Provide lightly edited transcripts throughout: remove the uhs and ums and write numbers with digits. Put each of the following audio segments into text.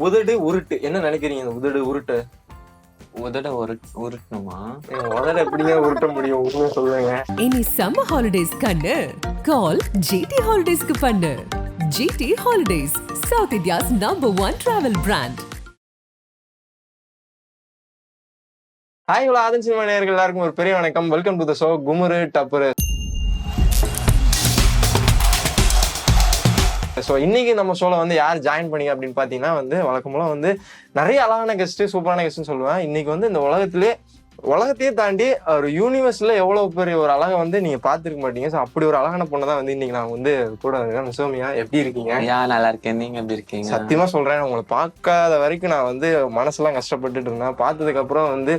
உதடு உருட்டு என்ன நினைக்கிறீங்க? இந்த உதடு உருட்டு உருட்டணுமா? உதட எப்படிங்க உருட்ட முடியும்? உண்மையை சொல்லுங்க. இனி சம்மர் ஹாலிடேஸ் கண்ணு கால் ஜிடி ஹாலிடேஸ்க்கு பண்ணு. GT holidays, south India's #1 travel brand. Hi, இவ்வளோ ஆதன் சினிமா நேயர்கள் எல்லாருக்கும் ஒரு பெரிய வணக்கம். Welcome to the show Kumuru Dappuru. So இன்னைக்கு நம்ம ஷோவில் வந்து யார் ஜாயின் பண்ணீங்க அப்படின்னு பார்த்தீங்கன்னா வழக்கம்போல நிறைய அழகான கெஸ்ட்டு, சூப்பரான கெஸ்ட்னு சொல்லுவேன். இன்னைக்கு இந்த உலகத்தையே தாண்டி ஒரு யூனிவர்ஸ்ல எவ்வளவு பெரிய ஒரு அழகை நீங்க பாத்துருக்க மாட்டீங்க. ஸோ அப்படி ஒரு அழகான பொண்ணை தான் இன்னைக்கு நான் கூட இருக்கேன். சோமியா, எப்படி இருக்கீங்க? நல்லா இருக்கேன், நீங்க எப்படி இருக்கீங்க? சத்தியமா சொல்றேன், உங்களை பார்க்காத வரைக்கும் நான் மனசெல்லாம் கஷ்டப்பட்டுட்டு இருந்தேன். பார்த்ததுக்கு அப்புறம் இந்த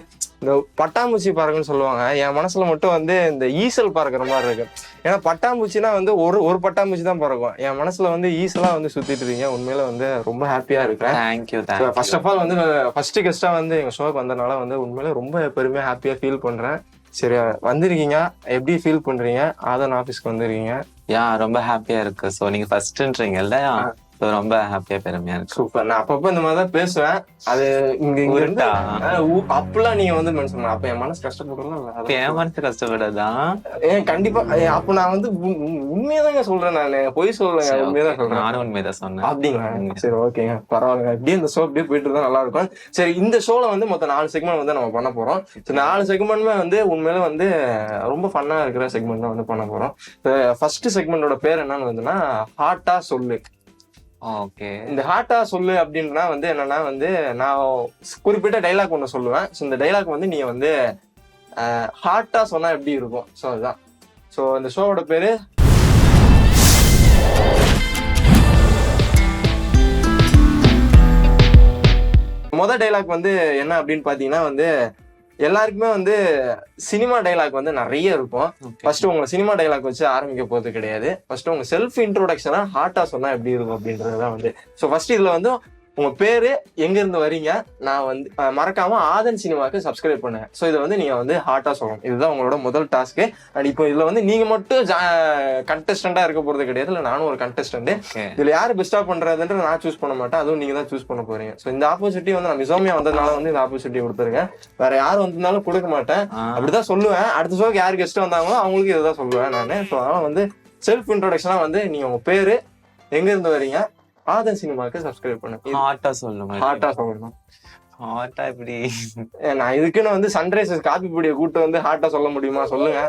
பட்டாம்பூச்சி பறக்குன்னு சொல்லுவாங்க, என் மனசுல மட்டும் இந்த ஈசல் பறக்கிற மாதிரி இருக்கு. ஏன்னா பட்டாம்பூச்சினா ஒரு பட்டாம்பூச்சி தான் பறக்கும். என் மனசுல ஈசலா சுத்திட்டு இருக்கீங்க. உண்மையில ரொம்ப ஹாப்பியா இருக்கேன். Thank you. First of all first கெஸ்டா எங்க ஷோக்கு வந்தனால உண்மையில ரொம்ப பெருமையா ஹாப்பியா ஃபீல் பண்றேன். சரி, வந்திருக்கீங்க, எப்படி ஃபீல் பண்றீங்க? ஆதன் ஆபீஸ்க்கு வந்திருக்கீங்க. ரொம்ப ஹாப்பியா இருக்கு. சோ நீங்க ஃபர்ஸ்ட்ன்றீங்கல்ல, ரொம்ப ஹாப்பியா பெருமையா இருக்கு. சூப்பர். நான் அப்பப்ப இந்த மாதிரிதான் பேசுவேன். அது இங்க அப்பெல்லாம் நீங்க மென்ஷன் பண்ண, அப்ப என் மனசு கஷ்டப்படுறோம். என் மனசு கஷ்டப்படாதான்? கண்டிப்பா. அப்ப நான் உண்மையதாங்க சொல்றேன். நானு பொய் சொல்றேன், உண்மையதான் சொல்றேன். நானும் உண்மையதான் சொன்னேன். அப்படிங்களா? சரி, ஓகேங்க, பரவாயில்ல. இப்படியே இந்த ஷோ அப்படியே போயிட்டு இருந்தா நல்லா இருக்கும். சரி, இந்த ஷோல மொத்தம் 4 செக்மெண்ட் நம்ம பண்ண போறோம். 4 செக்மெண்ட்மே உண்மையில ரொம்ப ஃபன்னா இருக்கிற செக்மெண்ட் தான் பண்ண போறோம். ஃபர்ஸ்ட் செக்மெண்டோட பேர் என்னன்னு ஹாட்டா சொல்லு. ஓகே. இந்த ஹாட்டா சொல்லு அப்படின்னா என்னன்னா நான் குறிப்பிட்ட டைலாக் ஒண்ணு சொல்லுவேன். ஸோ இந்த டைலாக் நீங்க ஹாட்டா சொன்னா எப்படி இருக்கும்? ஸோ அதுதான். ஸோ இந்த ஷோவோட பேரு மொதல் டைலாக் என்ன அப்படின்னு பாத்தீங்கன்னா எல்லாருக்குமே சினிமா டைலாக் நிறைய இருக்கும். ஃபர்ஸ்ட் உங்களை சினிமா டைலாக் வச்சு ஆரம்பிக்க போறது கிடையாது. ஃபர்ஸ்ட் உங்க செல்ஃப் இன்ட்ரோடக்ஷனா ஹாட்டா சொன்னா எப்படி இருக்கும் அப்படின்றதுதான் ஸோ ஃபர்ஸ்ட் இதுல உங்க பேரு, எங்க இருந்து வரீங்க, நான் மறக்காம ஆதன் சினிமாக்கு சப்ஸ்கிரைப் பண்ணுங்க. ஸோ இதை நீங்க ஹாட்டா சொல்லணும். இதுதான் உங்களோட முதல் டாஸ்க்கு. அண்ட் இப்போ இதுல நீங்க மட்டும் கண்டெஸ்டண்டா இருக்க போறது கிடையாது. இல்லை, நானும் ஒரு கண்டெஸ்டன்ட். இதுல யாரு பெஸ்டா பண்றதுன்ற நான் சூஸ் பண்ண மாட்டேன், அதுவும் நீங்க தான் சூஸ் பண்ண போறீங்க. ஸோ இந்த ஆப்பர்ச்சுனிட்டி நான் மிசோமியா வந்ததுனால இந்த ஆப்பர்ச்சுனிட்டி கொடுத்துருக்கேன். வேற யாரும் வந்திருந்தாலும் கொடுக்க மாட்டேன். அப்படிதான் சொல்லுவேன். அடுத்த ஷோக்கு யாரு கெஸ்ட் வந்தாங்களோ அவங்களுக்கு இதுதான் சொல்லுவேன் நானு. ஸோ அதனால செல்ஃப் இன்ட்ரோடக்ஷனா நீங்க உங்க பேரு, எங்க இருந்து வரீங்க, ஆதன் சினிமாக்கு சப்ஸ்கிரைப் பண்ணுங்க. ஹாட்டா சொல்லுங்க. ஹாட்டா சொல்லணும். ஹாட்டா இப்படி நான் இதுக்குன்னு சன்ரைசர்ஸ் காபி பொடியை கூட்டு ஹாட்டா சொல்ல முடியுமா? சொல்லுங்க.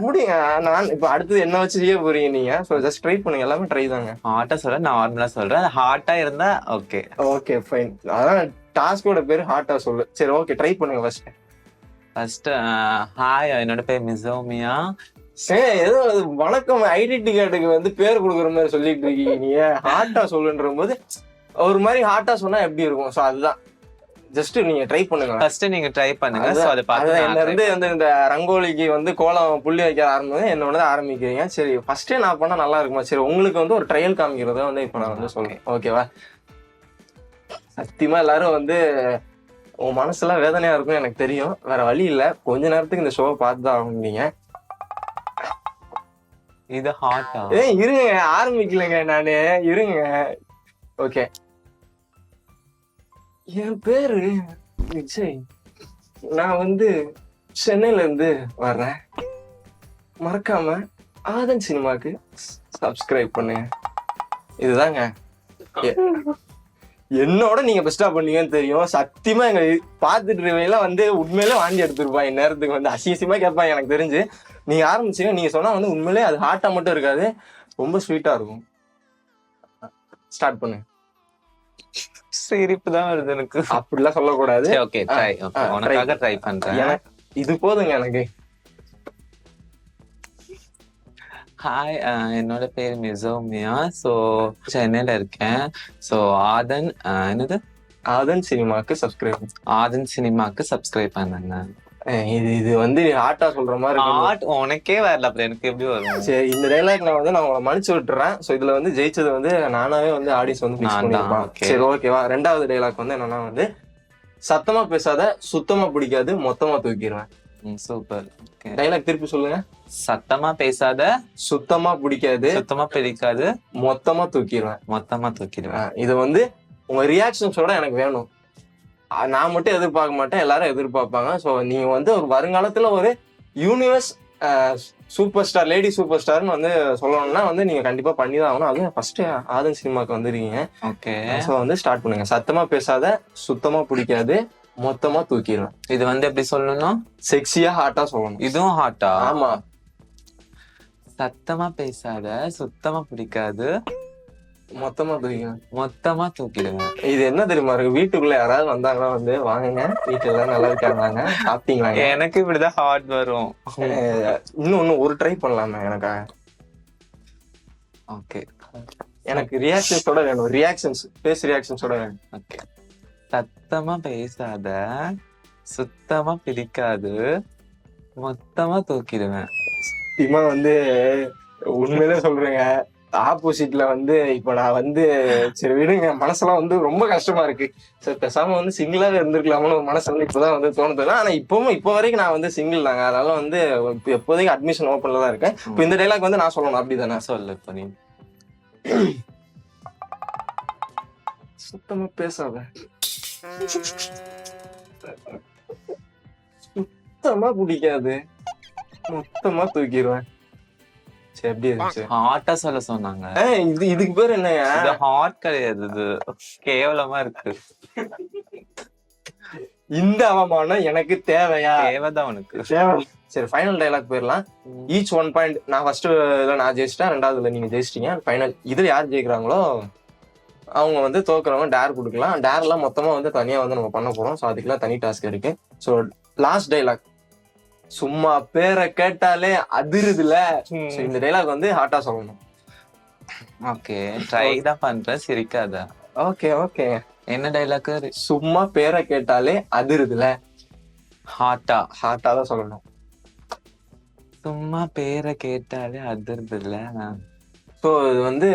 முடியுங்க. நான் இப்ப அடுத்தது என்ன வச்சு செய்ய போறீங்க நீங்க? சோ ஜஸ்ட் ட்ரை பண்ணுங்க. எல்லாமே ட்ரை தாங்க. ஹாட்டா சொல்ல, நார்மலா சொல்றேன். ஹாட்டா இருந்தா ஓகே. Okay, fine. அதான் டாஸ்கோட பேரு ஹாட்டா சொல்லு. சரி, ஓகே, ட்ரை பண்ணுங்க. ஃபர்ஸ்ட் ஹாய், என்னோட பேர் மிசோமியா. ஏதோ வணக்கம் ஐடென்டி கார்டுக்கு பேர் கொடுக்குற மாதிரி சொல்லிட்டு இருக்கீங்க. நீங்க ஹாட்டா சொல்லுன்ற போது ஒரு மாதிரி ஹாட்டா சொன்னா எப்படி இருக்கும்? சோ அதுதான். ஜஸ்ட் நீங்க ட்ரை பண்ணுங்க. ஃபர்ஸ்ட் நீங்க ட்ரை பண்ணுங்க. சோ அத பார்த்து என்ன இந்த ரங்கோலிக்கு கோலம் புள்ளி வைக்க ஆரம்பிச்சு என்னோட ஆரம்பிக்கிறீங்க. சரி, ஃபர்ஸ்டே நான் பண்ணா நல்லா இருக்குமா? சரி, உங்களுக்கு ஒரு ட்ரையல் காமிக்கிறத இப்ப நான் சொல்றேன். ஓகேவா? சத்தியமா எல்லாரும் உங்க மனசுலாம் வேதனையா இருக்கும், எனக்கு தெரியும். வேற வழி இல்ல, கொஞ்ச நேரத்துக்கு இந்த ஷோவை பார்த்துதான் ஆகணும். நீங்க இது ஹாட்டா? இருங்க, ஆரம்பிக்கலங்க நானு, இருங்க. ஓகே, என் பேரு விஜய். நான் சென்னையில இருந்து வர்றேன். மறக்காம ஆதன் சினிமாக்கு சப்ஸ்கிரைப் பண்ணுங்க. இதுதாங்க. என்னோட நீங்க பெஸ்டா பண்ணீங்கன்னு தெரியும். சத்தியமா எங்க பாத்துட்டு இருக்கவங்க உண்மையிலே வாங்கி எடுத்துருப்பான். இந்நேரத்துக்கு அசிங்கமா கேட்பாங்க. எனக்கு தெரிஞ்சு நீங்க ஆரம்பிச்சீங்க. நீங்க சொன்னா உண்மையிலே அது ஹாட்டா மட்டும் இருக்காது, ரொம்ப ஸ்வீட்டா இருக்கும். ஸ்டார்ட் பண்ணுங்க. சிரிப்பு தான் வருது எனக்கு. அப்படிலாம் சொல்லக்கூடாது. Okay, try. உனக்காக ட்ரை பண்றேன். இது போதுங்க எனக்கு. ஹாய், என்னோட பேர் மிசோமியா. சோ சென்னையில இருக்கேன். சோ ஆதன் என்னது ஆதன் சினிமாக்கு சப்ஸ்கிரைப். ஆதன் சினிமாக்கு சப்ஸ்கிரைப் பண்ணுங்க. இது ஹாட்டா சொல்ற மாதிரி உனக்கே வரல, அப்புறம் எனக்கு எப்படி வரும்? சரி, இந்த டைலாக் நான் உங்களை மன்னிச்சு விட்டுறேன். சோ இதுல ஜெயிச்சது நானாவே ஆடியன்ஸ் பிக்ஸ் பண்ணிருப்பேன். சரி, ஓகேவா? ரெண்டாவது டைலாக் என்னன்னா சத்தமா பேசாத, சுத்தமா பிடிக்காது, மொத்தமா தூக்கிடுவேன். சூப்பர். டைலாக் திருப்பி சொல்லுங்க. சத்தமா பேசாத, சுத்தமா பிடிக்காது, சுத்தமா பிடிக்காது, மொத்தமா தூக்கிடுவேன். மொத்தமா தூக்கிடுவேன். இது வந்து உங்க ரியாக்ஷன்ஸோட எனக்கு வேணும். நான் மட்டும் எதிர்பார்க்க மாட்டேன், எல்லாரும் எதிர்பார்ப்பாங்க. ஸோ நீங்க வந்து ஒரு வருங்காலத்துல ஒரு universe super star, lady super ஸ்டார்னு வந்து சொல்லணும்னா வந்து நீங்க கண்டிப்பா பண்ணி தான் ஆகணும். அதுவும் ஃபர்ஸ்ட் ஆதன் சினிமாக்கு வந்துருக்கீங்க. ஓகே. ஸோ வந்து ஸ்டார்ட் பண்ணுங்க. சத்தமா பேசாத, சுத்தமா பிடிக்காது, மொத்தமா தூக்கிடுவேன். இது வந்து எப்படி சொல்லணும்? செக்ஸியா ஹாட்டா சொல்லணும். இதுவும் ஹாட்டா? ஆமா. சத்தமா பேசாத, சுத்தமா பிடிக்காது, மொத்தமா தூக்கிடுவேன். மொத்தமா தூக்கிடுவேன். இது என்ன தெரியுமா இருக்கு? வீட்டுக்குள்ள யாராவது வந்தாங்கன்னா வந்து வாங்குங்க, வீட்டுல எல்லாம் நல்லா இருக்காங்க, சாப்பிட்டீங்களா? எனக்கு இப்படிதான் ஹார்ட் வரும். இன்னும் ஒரு ட்ரை பண்ணலாமே எனக்காக. ஓகே. எனக்கு ரியாக்ஷன்ஸோட வேணும். ரியாக்ஷன்ஸ், ஃபேஸ் ரியாக்ஷன்ஸோட வேணும். ஓகே. சத்தமா பேசாத, சுத்தமா பிடிக்காது, மொத்தமா தூக்கிடுவேன். சத்தியமா வந்து உண்மையிலே சொல்றேங்க, ஆப்போசிட்ல வந்து இப்ப நான் வந்து சரி விடுங்க, மனசெல்லாம் வந்து ரொம்ப கஷ்டமா இருக்கு. சரி பேசாம வந்து சிங்கிளாவே இருந்திருக்கலாம்னு ஒரு மனசு வந்து இப்பதான் வந்து தோணுது. ஆனா இப்போ வரைக்கும் நான் வந்து சிங்கிள் தாங்க. அதனால வந்து எப்போதைக்கு அட்மிஷன் ஓப்பன்ல தான் இருக்கேன். இப்போ இந்த டைலாக் வந்து நான் சொல்லணும், அப்படிதானே? சொல்லு இப்ப நீ. சுத்தமா பேசாத, சுத்தமா பிடிக்காது, மொத்தமா தூக்கிடுவேன். சரி எப்படி இருந்துச்சு? ஹாட்டா சொல்ல சொன்னாங்க. இதுக்கு பேர் என்னங்க? இது ஹாட் கிடையாது, இது கேவலமா இருக்கு. இந்த அவமானம் எனக்கு தேவையா? தேவைதான் உனக்கு. சரி ஃபைனல் டைலாக் போயிடலாம். Each 1 point. நான் ஃபர்ஸ்ட் இதுல நான் ஜெயிச்சிட்டேன், ரெண்டாவதுல நீங்க ஜெயிச்சிட்டீங்க. ஃபைனல் இதுல யார் ஜெயிக்கிறாங்களோ அவங்க வந்து தோக்குறவங்க டேர் கொடுக்கலாம். டேர்லாம் மொத்தமா வந்து தனியா வந்து நம்ம பண்ண போறோம். ஸோ அதுக்கெல்லாம் தனி டாஸ்க் இருக்கு. ஸோ லாஸ்ட் டைலாக், சும்மா பேரை கேட்டாலே அதிருதுல. இந்த டைலாக் வந்து ஹாட்டா சொல்லணும். ஓகே, ட்ரை தான் பண்றேன், சிரிக்காத. Okay okay. என்ன டைலாக்? சும்மா பேரை கேட்டாலே அதிருதுல. ஹாட்டா? ஹாட்டா தான் சொல்லணும். சும்மா பேரை கேட்டாலே அதிருது இல்ல. ஸோ இது வந்து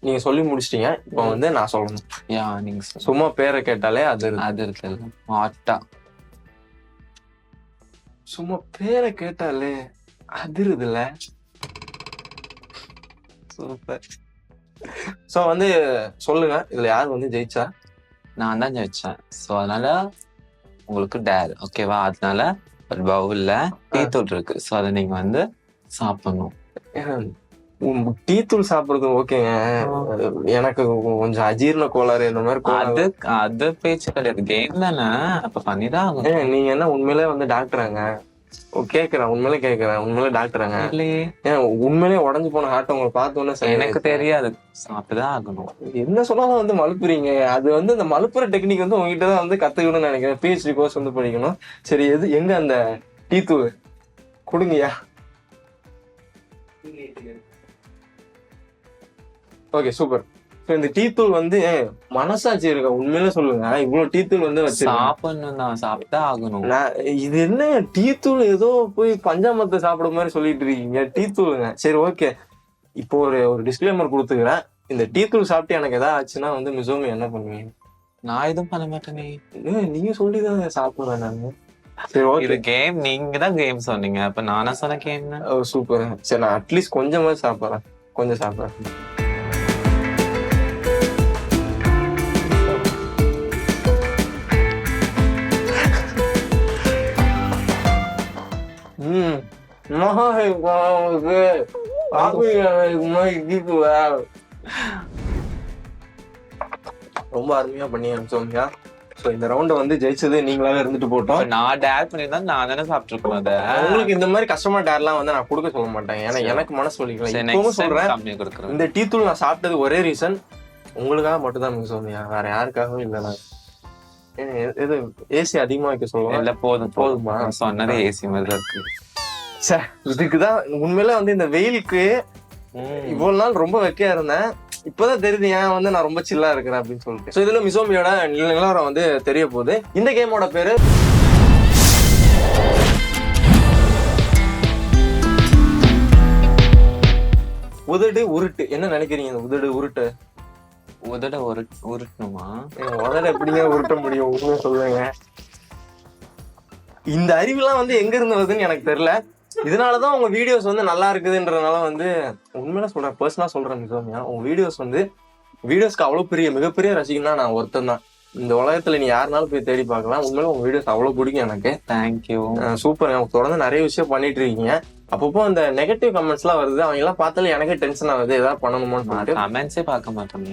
நீங்க சொல்லி முடிச்சிட்டீங்க. இப்போ வந்து நான் சொல்லணும். யா, நீங்க சும்மா பேரை கேட்டாலே அதிருது. அதிருது இல்ல. ஹாட்டா? சும்மா பேரை கேட்டாலே அதிருதுல. சூப்பர். சோ வந்து சொல்லுங்க, இதுல யார் வந்து ஜெயிச்சா? நான் தான் ஜெயிச்சேன். ஸோ அதனால உங்களுக்கு டேர், ஓகேவா? அதனால ஒரு பவுல்ல டீ தூள் இருக்கு. ஸோ அதை நீங்க வந்து சாப்பிடணும். டீ தூள் சாப்பிடுறது ஓகேங்க. எனக்கு கொஞ்சம் அஜீரண கோளாறு இந்த மாதிரி. அது பேச்சு கிடையாது, கேம் தானே, அப்ப பண்ணிதான் ஆகும். நீங்க என்ன உண்மையிலே வந்து டாக்டராங்க? கேக்குறேன், உண்மையிலே கேக்குறேன், உண்மையிலே டாக்டராங்க? இல்லையே. உண்மையிலே உடஞ்சு போன ஹார்ட் உங்களை பார்த்தோன்னே எனக்கு தெரியாது, சாப்பிட்டுதான் ஆகணும். என்ன சொன்னாலும் வந்து மலுப்புறீங்க. அது வந்து இந்த மலுப்புற டெக்னிக் வந்து உங்ககிட்ட தான் வந்து கத்துக்கணும்னு நினைக்கிறேன். PhD கோர்ஸ் வந்து படிக்கணும். சரி எங்க அந்த டீ தூள் கொடுங்கயா? Okay super. இந்த டீ தூள் வந்து மனசாட்சி இருக்க, உண்மையில சொல்லுங்க. இவ்வளவு டீ தூள் வந்து சாப்பிடணும் தான், சாப்பிட்டா ஆகணும். இது என்ன டீ தூள் ஏதோ போய் பஞ்சாமத்தை சாப்பிட மாதிரி சொல்லிட்டு இருக்கீங்க? டீ தூளுங்க. சரி ஓகே, இப்போ ஒரு டிஸ்க்ளைமர் கொடுத்துக்கிறேன். இந்த டீ தூள் சாப்பிட்டு எனக்கு ஏதாவது ஆச்சுன்னா வந்து மிசோமி என்ன பண்ணுவீங்க? நான் எதுவும் பண்ண மாட்டேனே. நீங்க சொல்லிதான் சாப்பிடுவேன் நானு. சரி ஓகே. இது கேம், நீங்க தான் கேம் சொன்னீங்க, அப்ப நானா சொன்ன கேம்? சூப்பர். சரி நான் அட்லீஸ்ட் கொஞ்சமாவது சாப்பிட்றேன், கொஞ்சம் சாப்பிட்றேன். ரொம்ப அருமையா பண்ணி அனுப்பிச்சோம்யா. சோ இந்த ரவுண்ட வந்து ஜெயிச்சது நீங்களாவே இருந்துட்டு போட்டோம். நான் டேர் பண்ணிருந்தா நான் தானே சாப்பிட்டுருக்கணும். அத உங்களுக்கு இந்த மாதிரி கஷ்டமா டேர்லாம் வந்து நான் கொடுக்க சொல்ல மாட்டேன். ஏன்னா எனக்கு மனசு வலிக்கல. இப்பவும் சொல்றேன், இந்த டீ தூள் நான் சாப்பிட்டது ஒரே ரீசன் உங்களுக்காக மட்டும் தான் நீங்க சொன்னீங்க, வேற யாருக்காகவும் இல்லை. நான் இது ஏசி அதிகமா வைக்க சொல்லுவேன். இல்ல போதுமா? சொன்னதே ஏசி மாதிரி தான் இருக்கு. இதுக்குதான் உண்மையில வந்து இந்த வெயிலுக்கு இவ்வளவு நாள் ரொம்ப வெக்கையா இருந்தேன். இப்பதான் தெரியுது ஏன் வந்து நான் ரொம்ப சில்லா இருக்கிறேன் அப்படின்னு சொல்லிட்டு. சோ இதுல மிசோமியோட நிலவரம் வந்து தெரிய போகுது. இந்த கேமோட பேரு உதடு உருட்டு. என்ன நினைக்கிறீங்க உதடு உருட்டு? உதட உருட்டணுமா? உதட எப்படிங்க உருட்ட முடியும்? சொல்லுங்க. இந்த அறிவுலாம் வந்து எங்க இருந்து வருதுன்னு எனக்கு தெரியல. இதனாலதான் உங்க வீடியோஸ் வந்து நல்லா இருக்குதுன்றதுனால வந்து உண்மையில சொல்றேன், பர்சனலா சொல்றேன் மிசோமியா, உங்க வீடியோஸ்க்கு அவ்வளவு மிகப்பெரிய ரசிகன்னா நான் ஒருத்தன் தான். இந்த உலகத்துல நீ யாருனாலும் போய் தேடி பார்க்கலாம். உண்மையில உங்க வீடியோஸ் அவ்வளவு பிடிக்கும் எனக்கு. தேங்க்யூ. சூப்பர். தொடர்ந்து நிறைய விஷயம் பண்ணிட்டு இருக்கீங்க. அப்பப்போ அந்த நெகட்டிவ் கமெண்ட்ஸ் எல்லாம் வருது, அவங்க எல்லாம் பார்த்தாலும் எனக்கே டென்ஷன் ஆகுது, ஏதாவது பண்ணணுமோன்னு. கமெண்ட்ஸே பார்க்க மாட்டோம்.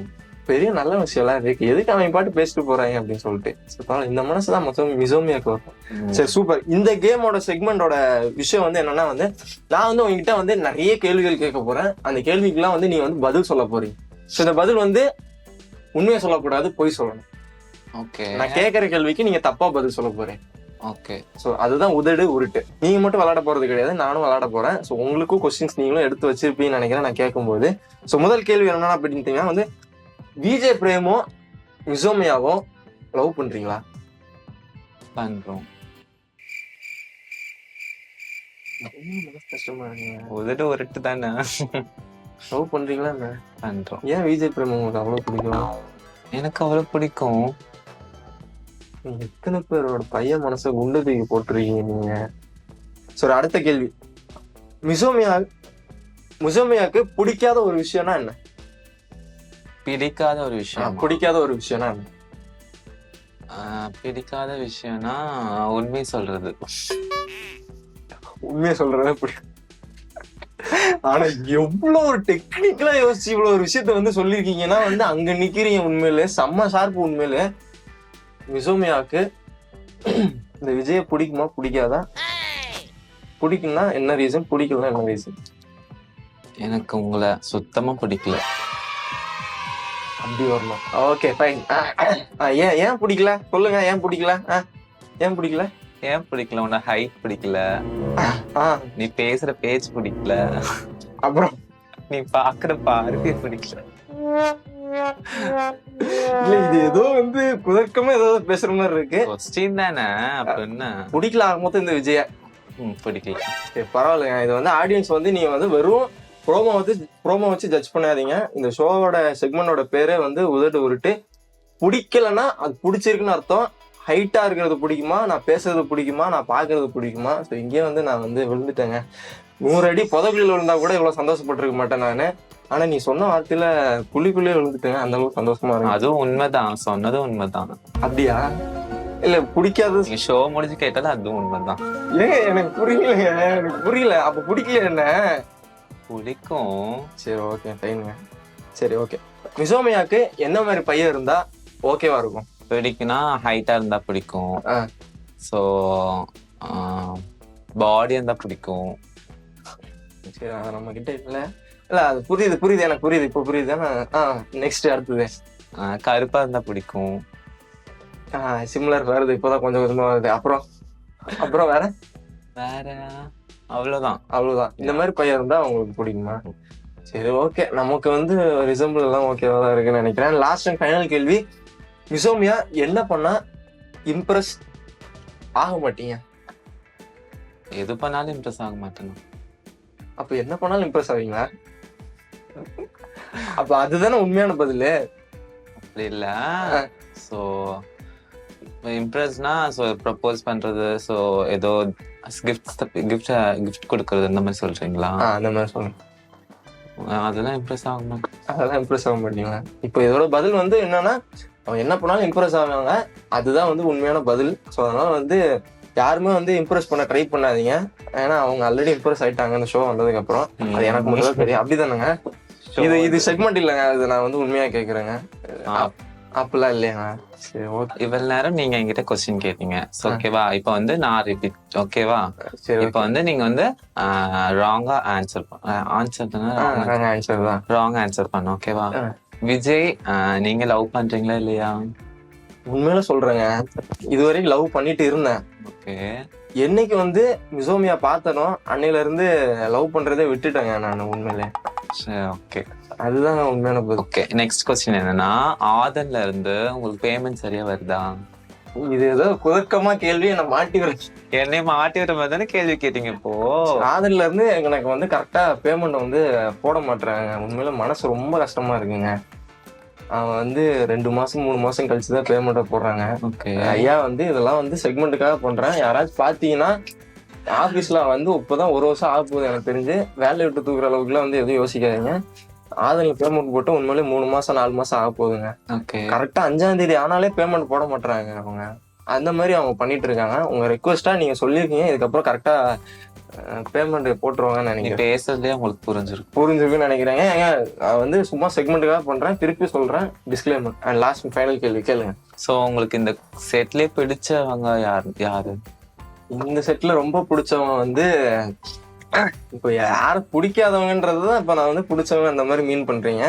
பெரிய நல்ல விஷயம் எல்லாம் இருக்கு, எதுக்கு அவங்க பாட்டு பேசிட்டு போறாங்க அப்படின்னு சொல்லிட்டு இந்த மனசுதான் மொத்தம் மிசோமியாக்கு வரும். சரி சூப்பர். இந்த கேமோட செக்மெண்டோட விஷயம் வந்து என்னன்னா வந்து நான் வந்து உங்ககிட்ட வந்து நிறைய கேள்விகள் கேட்க போறேன். அந்த கேள்விக்கெல்லாம் வந்து நீங்க வந்து பதில் சொல்ல போறீங்க. ஸோ இந்த பதில் வந்து உண்மையை சொல்லக்கூடாது, பொய் சொல்லணும். ஓகே. நான் கேட்கற கேள்விக்கு நீங்க தப்பா பதில் சொல்ல போறேன். ஓகே. ஸோ அதுதான் உதடு உருட்டு. நீங்க மட்டும் விளையாட போறது கிடையாது, நானும் விளையாட போறேன். ஸோ உங்களுக்கும் கொஸ்டின்ஸ் நீங்களும் எடுத்து வச்சிருப்பீங்கன்னு நினைக்கிறேன் நான் கேட்கும்போது. ஸோ முதல் கேள்வி என்னன்னா அப்படின்ட்டீங்கன்னா வந்து விஜய் பிரேமோ மிசோமியாவோ லவ் பண்றீங்களா? பண்றோம். கஷ்டமா இருக்குங்க. உதடு ஒருட்டு தானே. லவ் பண்றீங்களா? பண்றோம். ஏன் விஜய் பிரேமோ உங்களுக்கு அவ்வளவு பிடிக்கும்? எனக்கு அவ்வளவு பிடிக்கும். எத்தனை பேரோட பையன் மனசை குண்டு தூக்கி போட்டுருக்கீங்க நீங்க. சரி அடுத்த கேள்வி, மிசோமியாக்கு பிடிக்காத ஒரு விஷயம்னா என்ன? பிடிக்காத ஒரு விஷயம். பிடிக்காத ஒரு விஷயம்னா என்ன? பிடிக்காத விஷயம்னா உண்மை சொல்றது. உண்மையை சொல்றத பிடிக்கும். ஆனா எவ்வளவு ஒரு டெக்னிக்கலா யோசிச்சு இவ்வளவு ஒரு விஷயத்த வந்து சொல்லிருக்கீங்கன்னா வந்து அங்க நிக்கிறீங்க. உண்மையில செம்ம ஷார்ப்பு. உண்மையில மிசோமியாவுக்கு இந்த விஜய பிடிக்குமா பிடிக்காதா? பிடிக்கும்னா என்ன ரீசன், பிடிக்கலன்னா என்ன ரீசன்? எனக்கு உங்களை சுத்தமா பிடிக்கல. அப்படி வரணும். Okay fine. ஏன் பிடிக்கல சொல்லுங்க, ஏன் பிடிக்கல? ஏன் பிடிக்கல? ஏன் பிடிக்கல? உன்ன ஹைட் பிடிக்கல, நீ பேசுற பேச்சு பிடிக்கல, அப்புறம் நீ பாக்குற பார்வை பிடிக்கல. இல்ல இது ஏதோ வந்து குதர்க்கமா ஏதோ பேசுற மாதிரி இருக்கு. கொஸ்டின் தானே, அப்புறம் என்ன? பிடிக்கல ஆக மொத்தம் இந்த விஜய பிடிக்கல. பரவாயில்லைங்க. இது வந்து ஆடியன்ஸ் வந்து நீங்க வந்து வெறும் ப்ரோமோ வச்சு ஜட்ஜ் பண்ணாதீங்க. இந்த ஷோவோட செக்மெண்டோட பேரே வந்து உதடு உருட்டு. பிடிக்கலன்னா அது பிடிச்சிருக்குன்னு அர்த்தம். ஹைட்டா இருக்கிறது பிடிக்குமா, நான் பேசுறது பிடிக்குமா, நான் பாக்குறது பிடிக்குமா? ஸோ இங்கே வந்து நான் வந்து விழுந்துட்டேங்க. 100 அடி புதக்குழியில் விழுந்தா கூட இவ்வளவு சந்தோஷப்பட்டிருக்க மாட்டேன் நானு. ஆனா நீ சொன்ன வார்த்தையில குழிக்குள்ளேயே விழுந்துட்டேங்க. அந்த அளவுக்கு சந்தோஷமா இருக்கு. அதுவும் உண்மைதான், சொன்னதும் உண்மைதான். அப்படியா? இல்ல பிடிக்காது. நீங்க ஷோ முடிஞ்சு கேட்டாலும் அதுவும் உண்மைதான். ஏங்க எனக்கு புரியலைங்க, எனக்கு புரியல. அப்ப பிடிக்கல என்ன? பிடிக்கும். சரி ஓகே ஃபைனுங்க. சரி ஓகே. மிசோமியாக்கு என்ன மாதிரி பையன் இருந்தா ஓகேவா இருக்கும்? பிடிக்குன்னா ஹைட்டா இருந்தா பிடிக்கும். ஸோ பாடி இருந்தா பிடிக்கும். சரி அது நம்ம கிட்ட இல்ல. இல்ல அது புரியுது எனக்கு புரியுது. இப்போ புரியுது. நெக்ஸ்ட் அடுத்தது கருப்பா இருந்தா பிடிக்கும். சிமிலர் வருது, இப்போதான் கொஞ்சம் கொஞ்சமா வருது. அப்புறம் வேற அவ்வளவுதான். இந்த மாதிரி பையன் இருந்தா உங்களுக்கு பிடிக்குமா? சரி ஓகே. நமக்கு வந்து ரிசம்பிள் எல்லாம் ஓகேவா தான் இருக்குன்னு நினைக்கிறேன். லாஸ்ட் அண்ட் ஃபைனல் கேள்வி, மிசோமியா என்ன பண்ணா இம்ப்ரெஸ் ஆக மாட்டீங்க? எது பண்ணாலும் இம்ப்ரெஸ் ஆக மாட்டேன். அப்ப என்ன பண்ணாலும் இம்ப்ரெஸ் ஆவீங்களா? அப்ப அதுதானே உண்மையான பதில். அப்படி இல்ல. ஸோ இம்ப்ரெஸ்னா ஸோ ப்ரப்போஸ் பண்றது, ஸோ ஏதோ கிஃப்ட் கொடுக்கறது அந்த மாதிரி சொல்றீங்களா? அந்த மாதிரி சொல்லுங்க. அதெல்லாம் இம்ப்ரெஸ் ஆக மாட்டேன். அதெல்லாம் இம்ப்ரெஸ் ஆக மாட்டீங்களா? இப்போ இதோட பதில் வந்து என்னன்னா, அவன் என்ன பண்ணாலும் இம்ப்ரெஸ் ஆவாங்க. அதுதான் வந்து உண்மையான பதில். ஸோ அதனால வந்து யாருமே வந்து இம்ப்ரெஸ் பண்ண ட்ரை பண்ணாதீங்க. ஏன்னா அவங்க ஆல்ரெடி இம்ப்ரெஸ் ஆயிட்டாங்க இந்த ஷோ வந்ததுக்கு அப்புறம். அது எனக்கு மட்டும் தான் தெரியும். அப்படிதானுங்க. இது செக்மெண்ட் இல்லைங்க, இது நான் வந்து உண்மையா கேக்குறேங்க. அப்படிலாம் இல்லையா? சரி ஓகே. இவ்வளவு நேரம் நீங்க என்கிட்ட கொஸ்டின் கேட்டீங்க, ஓகேவா? இப்ப வந்து நான் ரிப்பீட், ஓகேவா? இப்ப வந்து நீங்க வந்து ராங்கா ஆன்சர் பண்ண, ஓகேவா? விஜய் நீங்க லவ் பண்றீங்களா இல்லையா? உண்மையில சொல்றேங்க, இதுவரைக்கும் லவ் பண்ணிட்டு இருந்தேன். ஓகே. என்னைக்கு வந்து மிசோமியா பார்த்தனோ அன்னையில இருந்து லவ் பண்றதே விட்டுட்டேங்க நான் உண்மையிலே. ஓகே, அதுதான் உண்மையான பதில். ஓகே. நெக்ஸ்ட் கொஸ்டின் என்னன்னா, ஆதன்ல இருந்து உங்களுக்கு பேமெண்ட் சரியா வருதா? இது ஏதோ குதர்க்கமா கேள்வி, என்ன மாட்டி என்னை மாட்டி வர மாதிரி தானே கேள்வி கேட்டீங்க. இப்போ ஆதன்ல இருந்து எனக்கு வந்து கரெக்டா பேமெண்ட் வந்து போட மாட்டேறாங்க. உண்மையில மனசு ரொம்ப கஷ்டமா இருக்குங்க. அவன் வந்து 2 மாசம் 3 மாசம் கழிச்சு தான் பேமெண்ட்டை போடுறாங்க. ஓகே. ஐயா வந்து இதெல்லாம் வந்து செக்மெண்ட்டுக்காக பண்றேன். யாராச்சும் பாத்தீங்கன்னா ஆபீஸ்ல வந்து இப்பதான் 1 வருஷம் ஆக போகுது எனக்கு தெரிஞ்சு, வேலையை விட்டு தூக்குற அளவுக்குலாம் வந்து எதுவும் யோசிக்காதீங்க. ஆதரவு பேமெண்ட் போட்டு உண்மையிலே 3 மாசம் 4 மாசம் ஆக போகுதுங்க. ஓகே. கரெக்டா 5ஆம் தேதி ஆனாலே பேமெண்ட் போட மாட்டாங்க அவங்க. அந்த மாதிரி அவங்க பண்ணிட்டு இருக்காங்க. உங்க ரெக்வஸ்டா நீங்க சொல்லியிருக்கீங்க, இதுக்கப்புறம் கரெக்டா பேமெண்ட் போட்டுருவாங்கன்னு நீ நினைக்கிறேன். பேசுறதுலயே உங்களுக்கு புரிஞ்சிருக்கும். புரிஞ்சிருக்குன்னு நினைக்கிறேங்க. ஏங்க நான் வந்து சும்மா செக்மெண்ட்டுக்காக பண்றேன், திருப்பி சொல்றேன் டிஸ்க்ளைமர். அண்ட் லாஸ்ட் ஃபைனல் கேள்வி கேளுங்க. சோ உங்களுக்கு இந்த செட்லயே பிடிச்சவங்க யாரு? இந்த செட்ல ரொம்ப பிடிச்சவங்க வந்து இப்போ யார பிடிக்காதவங்கன்றதுதான் இப்ப நான் வந்து பிடிச்சவங்க அந்த மாதிரி மீன் பண்றீங்க.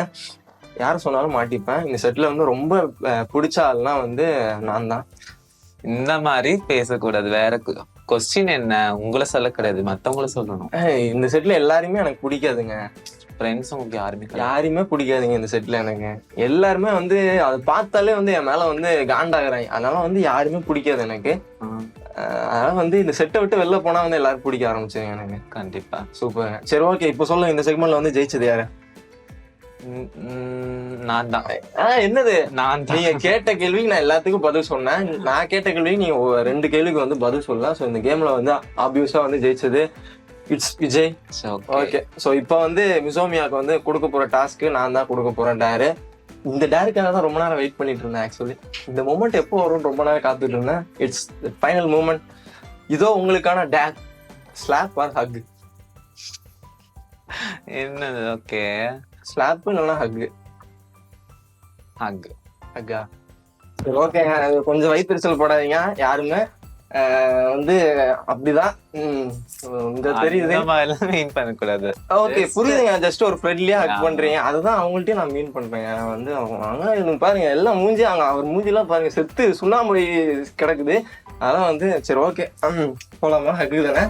யார சொன்னாலும் மாட்டிப்பேன். இந்த செட்ல வந்து ரொம்ப பிடிச்ச ஆள்னா வந்து நான் தான். இந்த மாதிரி பேசக்கூடாது. வேற கொஸ்டின் என்ன, உங்களை சொல்ல கிடையாது, மத்தவங்கள சொல்லணும். இந்த செட்ல எல்லாருமே எனக்கு பிடிக்காதுங்க. ஃப்ரெண்ட்ஸ் உங்களுக்கு யாருமே பிடிக்காதுங்க இந்த செட்ல எனக்கு. எல்லாருமே வந்து அதை பார்த்தாலே வந்து என் மேல வந்து காண்டாகிறாங்க. அதனால வந்து யாருமே பிடிக்காது எனக்கு. அதனால வந்து இந்த செட்டை விட்டு வெளில போனா வந்து எல்லாரும் பிடிக்க ஆரம்பிச்சுங்க எனக்கு. கண்டிப்பா. சூப்பர். சரி, ஓகே. இப்போ சொல்லுங்க, இந்த செக்மெண்ட்ல வந்து ஜெயிச்சது யாரு? நான் தான். என்னது? நான் தான். நீங்க கேட்ட கேள்விக்கு நான் எல்லாத்துக்கும் பதில் சொன்னேன். நான் கேட்ட கேள்விக்கு நீங்க 2 கேள்விக்கு வந்து பதில் சொல்லலாம். ஸோ இந்த கேம்ல வந்து ஆப்வியஸா வந்து ஜெயிச்சது இட்ஸ் விஜய். ஓகே. ஸோ இப்போ வந்து மிசோமியாவுக்கு வந்து கொடுக்க போற டாஸ்க்கு நான் தான் கொடுக்க போறேன் டேரு. இந்த டேருக்காக தான் ரொம்ப நேரம் வெயிட் பண்ணிட்டு இருந்தேன். ஆக்சுவலி இந்த மூமெண்ட் எப்போ வரும்னு ரொம்ப நேரம் காத்துட்டு இருந்தேன். It's final moment. இதோ உங்களுக்கான டேர். Slab R Haq? என்னது? ஓகே. ஸ்லாப் இல்லைன்னா ஹக்? ஹக். ஹக்கா? சரி, ஓகேங்க. கொஞ்சம் வயிற்றுச்சல் போடாதீங்க யாருமே. வந்து அப்படிதான் இந்த தெரியுது. மீன் பண்ணக்கூடாது. ஓகே, புரியுதுங்க. ஜஸ்ட் ஒரு ஃப்ரெண்ட்லியா ஹக் பண்றீங்க, அதுதான் அவங்கள்ட்டயும் நான் மீன் பண்றேன். வந்து அவங்க பாருங்க எல்லாம் மூஞ்சி, அவர் மூஞ்சி எல்லாம் பாருங்க செத்து சுண்ணாம்பு கிடக்குது. அதான் வந்து சரி, ஓகே போலாமா? ஹக்கு தானே.